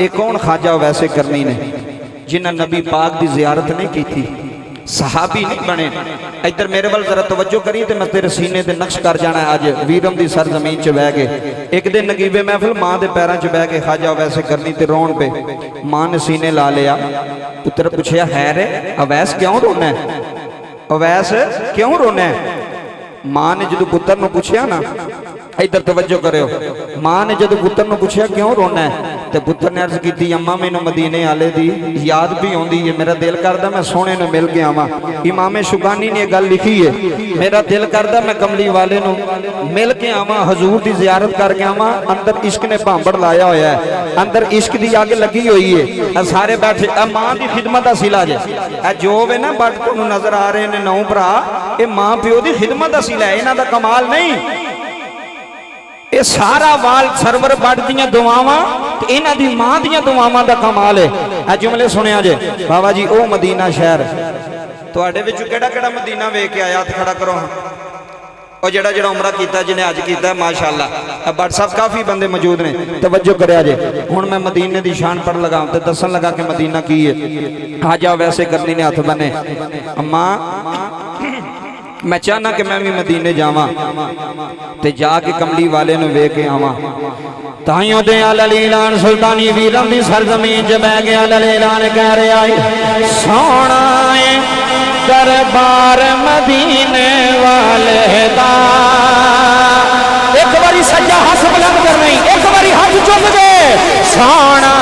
ये कौन ख्वाजा वैसे करनी ने जिन्हें नबी पाक की जियारत नहीं की थी, सहाबी नहीं बने। इधर मेरे वाल जरा तवज्जो करी तो मैं तेरे सीने ते नक्श कर जाना है। अज वीरम की सर जमीन च बह गए। एक दिन नगीबे महफिल माँ के पैरों च बह के ख्वाजा वैसे करनी ते रोन पे। माँ ने सीने ला लिया, पुत्र पूछया है रे अवैस क्यों रोना है, अवैस क्यों रोना है। माँ ने जो पुत्र नूं पूछया ना, इधर तवज्जो करो, माँ ने जो पुत्र नूं पूछया क्यों रोना है तो पुत्र ने अर्ज की अम्मा मैनू मदीने आले दी याद भी आउंदी है, मेरा दिल करदा मैं सोहणे नूं मिल गया वा। इमाम शुगानी ने गल लिखी है, मेरा दिल करदा मैं कमली वाले नूं मिल के आवां, हजूर की जियारत करके आवां। अंदर इश्क ने भांबड़ लाया होया है, अंदर इश्क की अग लगी हुई है। सारे बैठे माँ की खिदमत का सिला जे जो वे ना बट तुहानूं नजर आ रहे ने नौ भरा, ये माँ प्यो की खिदमत का सिला है, इन्हां दा कमाल नहीं। ये सारा वाल सरवर बट दियां दुआवां ते इन्हां दी मां दियां दुआवां दा कमाल है। ए जुमले सुनिया जे बाबा जी ओ मदीना शहर तुहाडे विचों केड़ा-केड़ा मदीना वेख के आया, हथ खड़ा करो। और जेड़ा जेड़ा उमरा कीता जिन्हें अज कीता माशाअल्लाह। बट सब काफ़ी बंदे मौजूद ने, तवज्जो करिया जे। हुण मैं मदीने की शान पढ़ लगा तो दसन लगा कि मदीना की है। ख्वाजा वैसे करनी ने हथ बने, अम्मा मैं चाहना कि मैं भी मदीने जावा ते जाके कमली वाले नूं वेख के आवा। ताइयों दे अलीलान सुल्तानी वीरम दी सरजमीन च बह गया। अलीलान कह रहा है सोना दरबार मदीने वाले दा। एक बारी सज्जा हस बुलंद कर नहीं, एक बारी हाथ चुक दे। सोना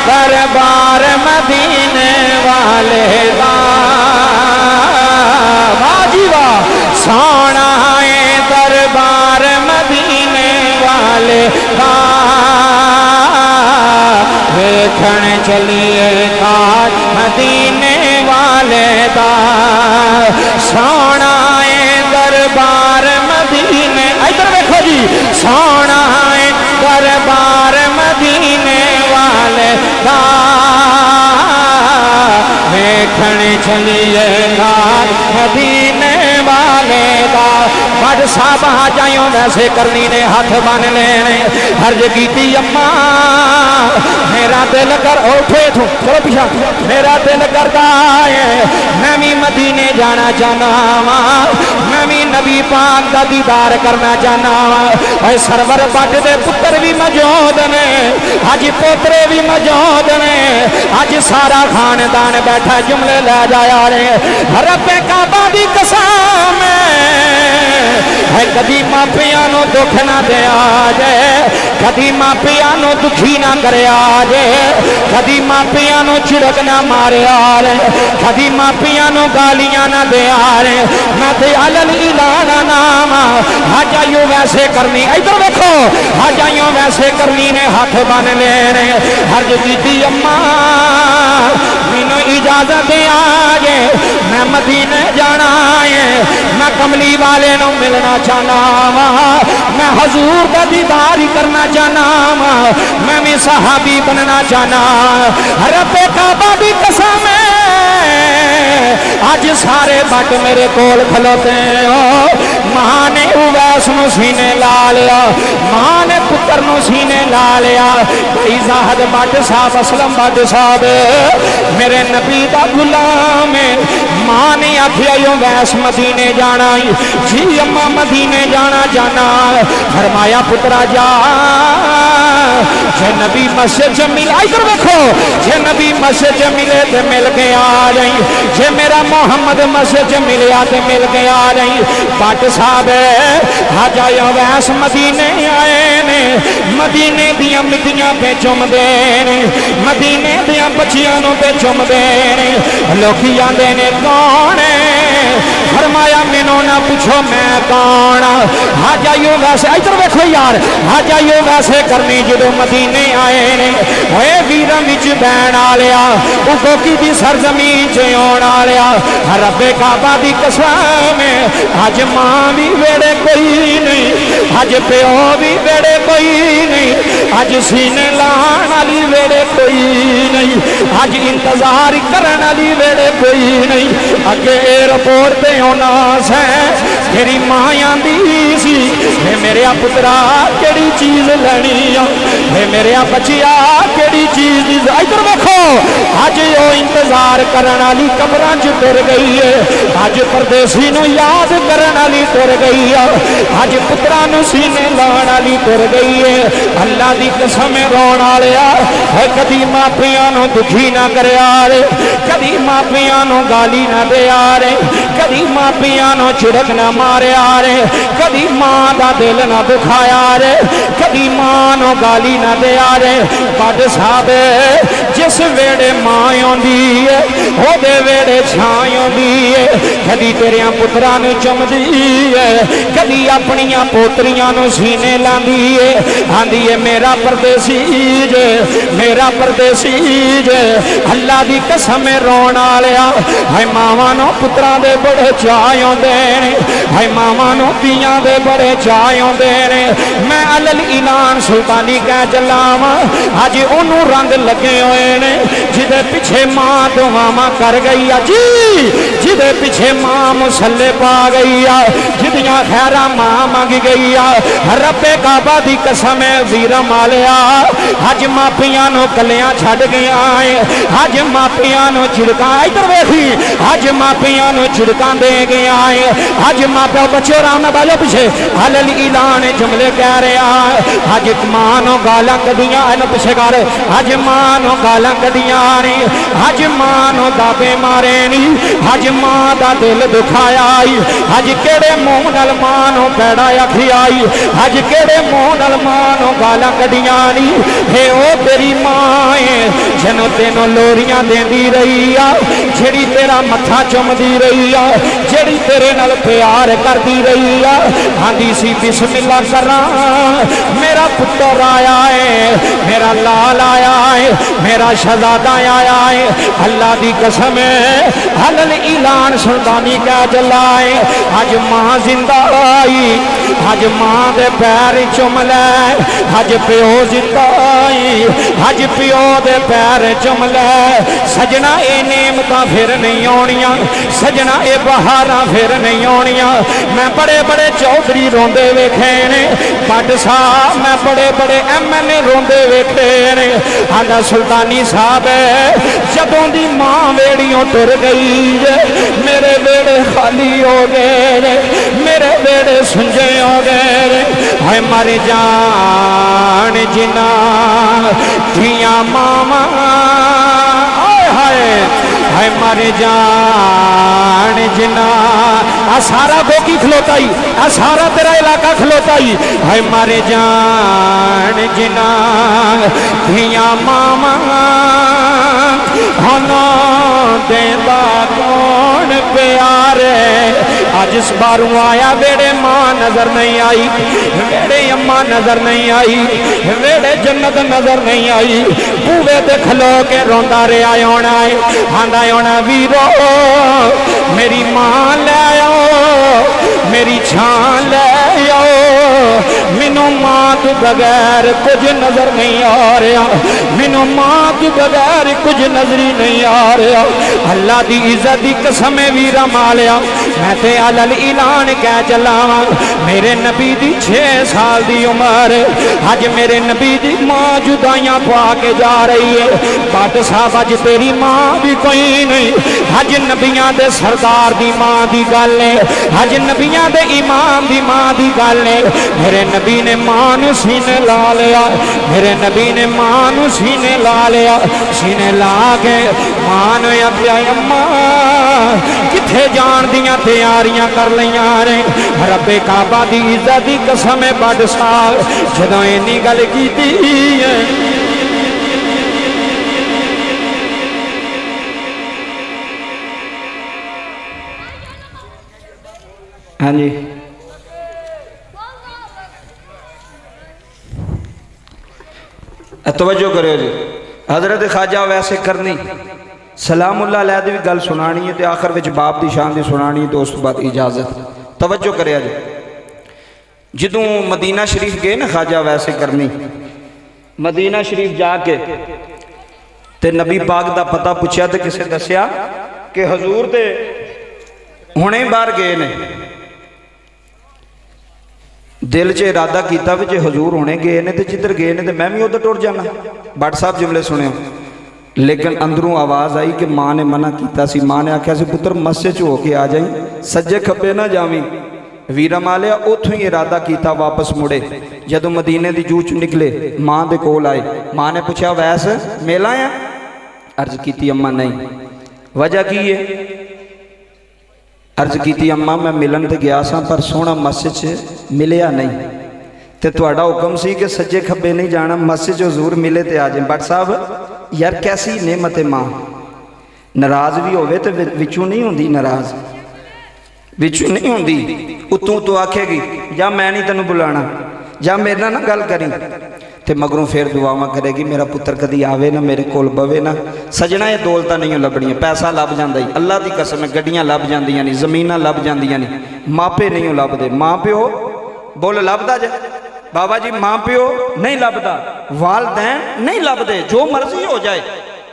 दरबार मदीने वाले दा, सोना है दरबार मदीने वाले का। वेखण चलिए काज मदीने वाले का। सोना है दरबार मदीने, इधर देखो जी, सोना है दरबार मदीने वाले का। वेखण चलिए काज मदीने बड़ साहब आ जाओ वैसे करनी ने हाथ बन लेने। हर्ज की अम्मा मेरा दिल कर उठे थू चलो पिछा, मेरा दिल करता है मैं भी मदीने जाना चाहना वा, मैं भी नबी पाक का दीदार करना चाहना वा। सरवर बट दे पुत्र भी मौजूद ने, अज पोतरे भी मौजूद ने, अज सारा खानदान बैठा। जुमले लै जाया रे रब्बे काबा दी कसम है कदी मापिया दुख ना दिया जे, कदी मापिया दुखी ना करया जे, कदी मापिया छिड़क ना मारिया रे, कदी मापिया गालियां ना दिया रे। मैं ते अलल इलाना नाम हजाइयो वैसे करनी, इधर देखो हजाइयो वैसे करनी ने हाथ बन लेने। हर्ज की अम्मा मैनू इजाजत आजे, मैं मदीने जाना है, मैं कमली वाले नू मिलना चाहना वा, मैं हजूर का दीदार ही करना चाहना वा, मैं भी सहाबी बनना चाहना। रब्बे काबा दी कसम आज सारे बट मेरे कोल खलोते हो। मां ने उवैस नू सीने ला लिया, मां ने पुत्र नू सीने ला लिया। भाई जाहद बट साहब असलम बट साहब मेरे नबी दा गुलाम है। मां ने आखिया यो वैस मदीने जाना जी, अम्मा मदीने जाना जाना। फरमाया पुत्रा जा, जे नबी मस्जिद च मिला, इधर देखो, जे नबी मस्जिद च मिले तो मिल के आ जाई, जे मेरा मोहम्मद मस्जिद च मिलया तो मिल के आ जाई। बट साहब हजाया वैस मदीने आए ने, मदीने दियां मिट्टियां पे चुमदे ने, मदीने दियां बच्चियां नूं पे चुमदे ने। लोकी आंदे ने कौन है, फरमाया मैनू ना पूछो मैं कौन। हजाइयो वैसे, इधर देखो यार, हजाइयो वैसे करनी जो मदीने आए ने। ओए वीरम विच बैण आलिया, गोकी दी सरजमीन च आउण आलिया। रब्बे काबा दी कसम अज मां भी वेड़े कोई नहीं, अज प्यो भी वेड़े कोई नहीं, अज सीने लाण वाली वेड़े कोई नहीं, अज इंतजार करन वाली वेड़े कोई नहीं। अगे एयरपोर्ट पे आना से मेरी मां आंदी सी, मेरे पुत्रा केड़ी चीज लैनी आ, मेरे बच्चिया केड़ी चीज अज वो इंतजार करने वाली कब्रां च तुर गई है। अज परदेसी नूं याद करने वाली तुर गई है। अज पुत्रां नूं सीने लाउण वाली तुर गई है। अल्लाह दी कसम रोण वालिया है कदी मापियां नूं दुखी ना करया रे, कदी मापियां नूं गाली ना दिया रे, कदी मापियां नूं झिड़क ना मारिया रे, कदी मां दा दिल ना दुखाया रे, कदी मां नूं गाली ना दिया रे। बड साहब जिस वेड़े मां आउंदी है ओदे वेड़े छां आउंदी है। कदी तेरियां पुत्रां नूं चुमदी है, कदी अपनियां पोतरियां नूं सीने लांदी है। आंदी है मेरा परदेसी जे, मेरा परदेसी जे। अल्लाह दी कसम रोण वालिया है मावां नूं पुत्रां दे बड़े चाह आउंदे ने, है मावां नूं धीआं दे बड़े चाह आउंदे ने। मैं अलल ऐलान सुल्तानी कह चला वां अज ओनू रंग लगे हुए ने जिदे पिछे मां दुआवां कर गई आ जी, जिदे पिछे मां मुसल्ले पा गई आ, जिदियां खैरां मां मंग गई आ। रब्बे काबा दी कसम वीरम वालिया अज मापियां नूं कलियां छड्ड गया है, अज मापियां नूं झिड़कां इधर वेखी, अज मापियां नूं झिड़कां दे गया है। अज मां प्यो बच्चों आराम नाल बाजो पिछे हलल ऐलान जुमले कह रहा है। अज मां नूं गालां कदियां इन्हूं पिछे कर, अज मां नूं गालां कदियां ने, अज मां नूं दाबे मारे नी, अज मां दा दिल दुखाया आई। अज केड़े मूंह नाल मां नूं पैड़ा आखी आई, अज केड़े मूंह नाल मां नूं गालां कदियां नी। हे ओ तेरी मां है जिन्हों तेनों लोरियां देंदी रही आ, जिहड़ी तेरा मत्था चुमदी रही आ, जिहड़ी तेरे नाल प्यार करदी रही आ। आंदी सी बिस्मिल्लाह करा मेरा पुत्र आया है, मेरा लाल आया है, मेरा शहजादा आया है। अल्लाह दी कसम हलल ऐलान सुल्तानी कह चला है अज मां जिंदा आई, अज मां दे पैर चुम लै, अज प्यो जिंदा आई, अज प्यो दे पैर चुम लै। सजना ये नेमतां फिर नहीं आउणियां, सजना ये बहारां फिर नहीं आउणियां। मैं बड़े बड़े चौधरी रोंदे वेखे ने, बट साहब मैं बड़े बड़े MLA रोंदे वेखे ने। आंदा सुल्तानी साहब जदों दी मां वेड़ियों तुर गई जे मेरे वेड़े खाली हो गए, मेरे वेड़े सुंजे हो गए। हाय मर जान जिना धियां मावां, हाय हाय मर जान जिना आ सारा गोगी खलोताई, आ सारा तेरा इलाका खलोताई। हाय मर जान जिना धियां मावां होना देंदा कौन प्यारे। अज इस बारू आया वेड़े मां नजर नहीं आई, वेड़े अम्मा नजर नहीं आई, वेड़े जन्नत नजर नहीं आई। बूवे ते खलो के रोंदा रहा होना है, आंदा होना वीरो मेरी मां ले आओ, मेरी छां ले आओ। मैनू मां तू बगैर कुछ नजर नहीं आ रहा, मैनू मां तू बगैर कुछ नजर ही नहीं आ रहा। अल्लाह दी इज्जत दी कसम वीरा मालिया मैं ते अलल ऐलान कह चला मेरे नबी दी 6 साल दी उम्र, अज मेरे नबी दी मां जुदाइयां पा के जा रही है। बट साहब अज तेरी मां भी कोई नहीं, अज नबियां दे सरदार दी मां दी गल है, अज नबियां दे इमाम दी मां दी गल है। मेरे नबी ने मां नू सीने ला लिया, मेरे नबी ने मां नू सीने ला लिया। सीने ला के मां ने आख्या अम्मा किथे जान दियां तैयारियां कर लियां ने। रब्बे काबा दी इज्जत दी कसम है बड़ साल जदों इन्नी गल कीती है। हाँ जी तवज्जो करो जी। हजरत ख्वाजा वैसे करनी सलामुल्लाह अलैह दी भी गल सुनानी है तो आखिर विच बाप की शान की सुनानी तो उस बाद इजाजत। तवज्जो करे जी। जदों मदीना शरीफ गए ना ख्वाजा वैसे करनी मदीना शरीफ जाके ते नबी पाक दा पता पूछया तो किसे दसिया कि हजूर ते हुणे बाहर गए ने। दिल च इरादा किया भी जो हजूर होने गए ने तो जिधर गए ने तो मैं भी उधर टुर जाना। भट्ट साहब जुमले सुनियो लेकिन अंदरों आवाज़ आई कि माँ ने मना किया सी। माँ ने आख्या सी पुत्र मस्जिद च होके आ जाई, सज्जे खब्बे ना जावी। वीरा मालिया उथों ही इरादा किया वापस मुड़े। जदों मदीने की जूह चों निकले माँ के कोल आए। माँ ने पूछा वैस मेला आ? अर्ज की अम्मा नहीं। वजह की है? अर्ज की अम्मा मैं मिलन तो गया सा पर सोहना मस्जिद च मिलिया नहीं, तो तुहाडा हुक्म सी कि सज्जे खब्बे नहीं जाना, मस्जिद हजूर मिले तो आ जाए। बट साहब यार कैसी नेमत है माँ, नाराज भी होवे तो विचों नहीं होंदी, नाराज विचों नहीं होंदी, उतों तो आखेगी जा मैं नहीं तेन बुलाना, जा मेरे नाल ना गल करी, तो मगरों फिर दुआवां करेगी मेरा पुत्र कदी आवे ना मेरे कोल बवे ना। सजना ये दौलतां नहीं लभणियां, पैसा लभ जांदा ही, अल्लाह की कसम है गड्डियां लभ जांदियां नहीं, जमीनां लभ जांदियां नहीं, मापे नहीं लभदे। माँ प्यो बोल लभदा जे बाबा जी, माँ प्यो नहीं लभदा, वालदैन नहीं लभदे, जो मर्जी हो जाए।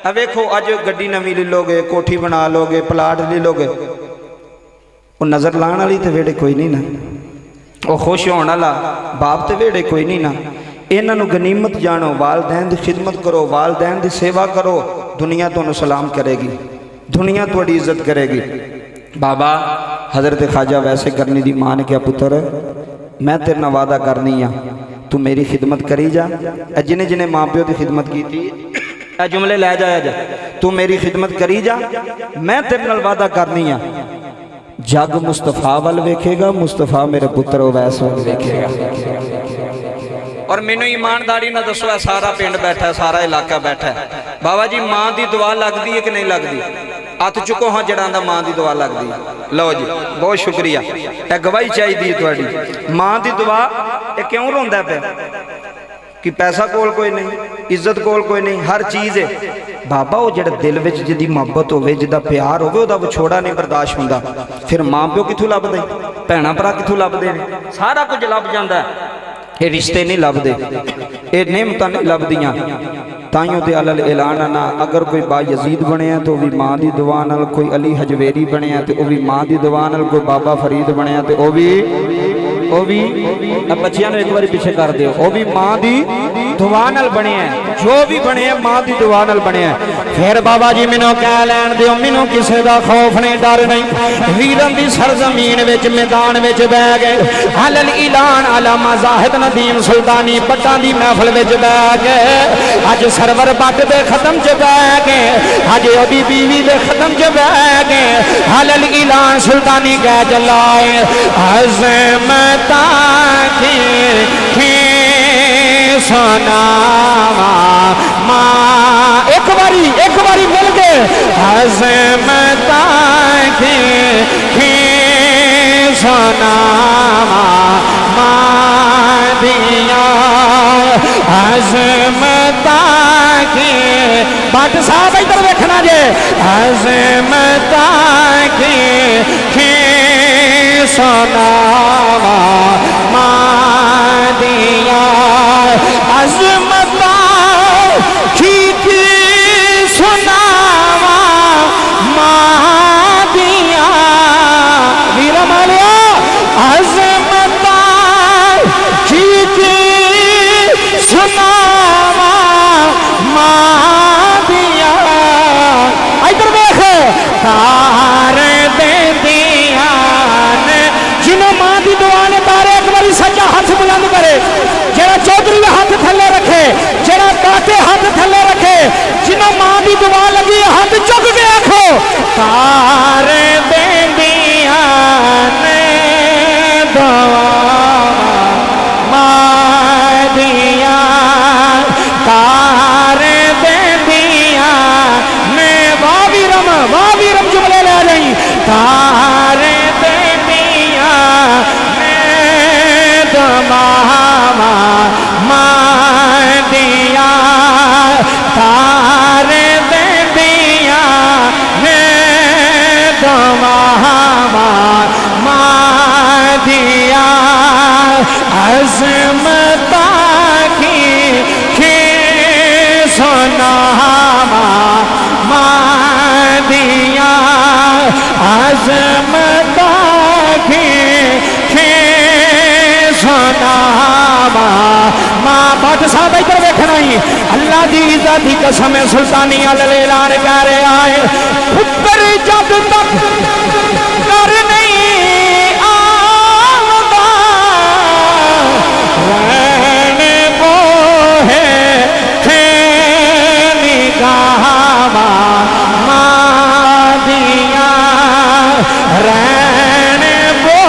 अब वेखो अज गड्डी नवीं ले लोगे, कोठी बना लोगे, प्लाट ले लोगे, वो नज़र लाने वाली तो वेड़े कोई नहीं ना, वो खुश होने वाला बाप तो वेड़े कोई नहीं ना। इन्हों गनीमत जानो, वालदैन की खिदमत करो, वालदैन की सेवा करो, दुनिया तुहानू सलाम करेगी, दुनिया थोड़ी इज्जत करेगी। बाबा हज़रत ख्वाजा वैसे करनी दी मां ने कहा पुत्र मैं तेरे नाल वादा करनी आ, तू मेरी खिदमत करी जा। जिन्हें जिन्हें माँ प्यो की खिदमत की थी जुमले लै जाया जा, तू मेरी खिदमत करी जा, मैं तेरे नाल वादा करनी आ जग मुस्तफा वाल वेखेगा, मुस्तफा मेरे पुत्र वैस वाल वेखेगा। और मैनू ईमानदारी ना दसो, है सारा पिंड बैठा है, सारा इलाका बैठा है, बाबा जी माँ की दुआ लगती है कि नहीं लगती? हथ चुको हाँ जड़ा माँ की दुआ लगती है। लो जी बहुत शुक्रिया, यह गवाही चाहिए थोड़ी। माँ की दुआ ये क्यों रोंदा पे कि पैसा कोल कोई नहीं, इज्जत कोल कोई नहीं, हर चीज़ है। बाबा वो जो दिल में जिदी मुहब्बत हो, जिदा प्यार हो, विछोड़ा नहीं बर्दाश्त होंदा, फिर माँ प्यो कितों लभदे, भैन भरा कितों लभदे, सारा कुछ लभ जाता है। ये रिश्ते नहीं लभदे, ये नेमतां नहीं लभदियां। ताइयों ते अलल ऐलान ना, अगर कोई बा यजीद बनया तो भी माँ की दुआ नाल, कोई अली हजवेरी बनया तो वह भी माँ की दुआ नाल, कोई बाबा फरीद बनया तो वह भी बच्चियां एक बार पीछे कर दो, वह भी माँ की दुआ नाल बने, जो भी बने माँ की दुआ नाल बने। फिर बाबा जी मैनू कह लैन दो, मैनू किसी का खौफ नहीं डर नहीं। वीरन की सरजमीन विच मैदान विच बह गए, अलल ऐलान अलामा जाहिद नदीम सुल्तानी पट्टां दी महफिल विच बह गए। अज सरवर बट दे खत्म च बह गए, अज ओदी बीवी दे खत्म च बह गए। अलल ऐलान सुल्तानी कह चलाए अज़मता की सुनावा माँ, एक बारी मिल गए अज़मता की सुनावा माँ दिया अज़मता की। भट्ट साहब इधर देखना जे, अज़मता की सुनावा माँ दिया अज़मता की सुनावा माँ दिया। वीरा मालिया अज़मता की सुनावा माँ दिया। इधर देख तार दे दिया जिन्हों माँ की दुआ ने तारे, एक बार सच्चा हाथ बुलंद करे, जरा चौधरी हाथ थले रखे, जरा काटे हाथ थले रखे, जिन्हों माँ की दुआ लगी हाथ चुक के आखो तारे दे दिया ने दुआ माँ दिया, तारे दे दिया ने वावीरम जुमले ले रही, तारे दे दिया ने दमामा माँ दिया, तारे दे दिया ने दमामा माँ दिया। अज़मता की सुनावा माँ दिया, अज़मता की सुनावा माँ। भट्ट हाथ साहब इधर देखना ही अल्लाह दी इज्जत दी कसम सुल्तानी अल ऐलान कर रहा है पुत्र जब तक कर नहीं आंदा रहने वो है निगाहवा मादिया रहने वो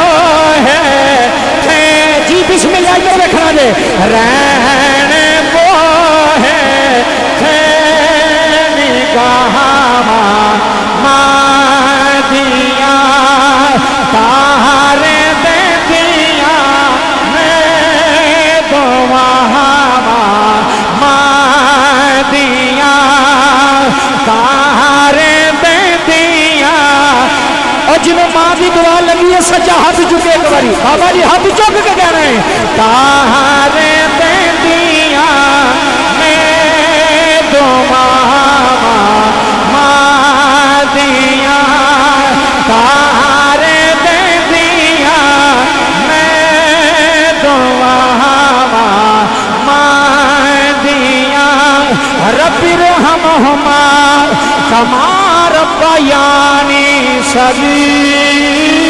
है जी बिस्मिल्लाह इधर देखना दे रहने वो है निगाहवा मादिया तारे दे दिया मैं दुआवा मादिया तारे दे दिया और जिन्हें मां की दुआ लगी है सज्जा हाथ चुके एक बारी बाबा जी हाथ चुक के कह रहे हैं तारे दे दिया मैं दुआवा मादिया तारे दे दिया मैं दुआवा मादिया रब्बी रहमहुमा कमा रब्बयानी सगीरा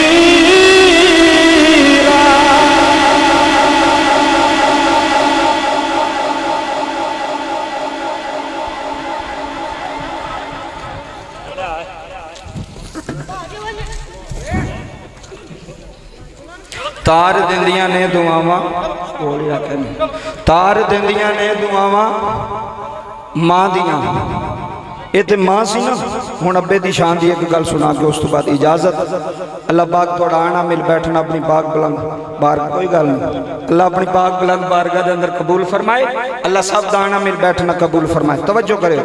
तार दिंदियां ने दुआवां तार दिंदियां ने दुआवां मां दियां ये तो मां सी ना हुण अब्बे दी शान दी एक गल सुना के उस तो बाद इजाजत अल्लाह पाक थोड़ा आना मिल बैठना अपनी पाक बुलंद बार कोई गल नहीं अल्लाह अपनी पाक बुलंद बारगाह के अंदर कबूल फरमाए अल्लाह सब दा आना मिल बैठना कबूल फरमाए तवज्जो करे